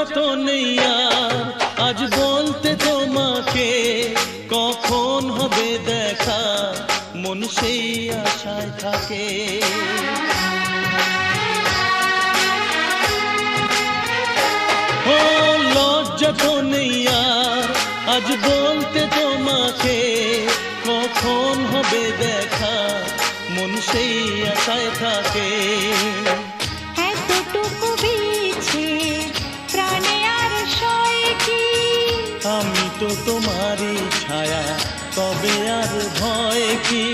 যত নেই আর আজ বলতে তোমাকে কখন হবে দেখা, মন সেই আশায় থাকে। ও লজ্জা তো নেই আর আজ বলতে তোমাকে কখন হবে দেখা, মন সেই আশায় থাকে। এতটুকু বেছে প্রাণে আর সয় কি, আমি তো তোমারই ছায়া, তবে আর ভয় কি।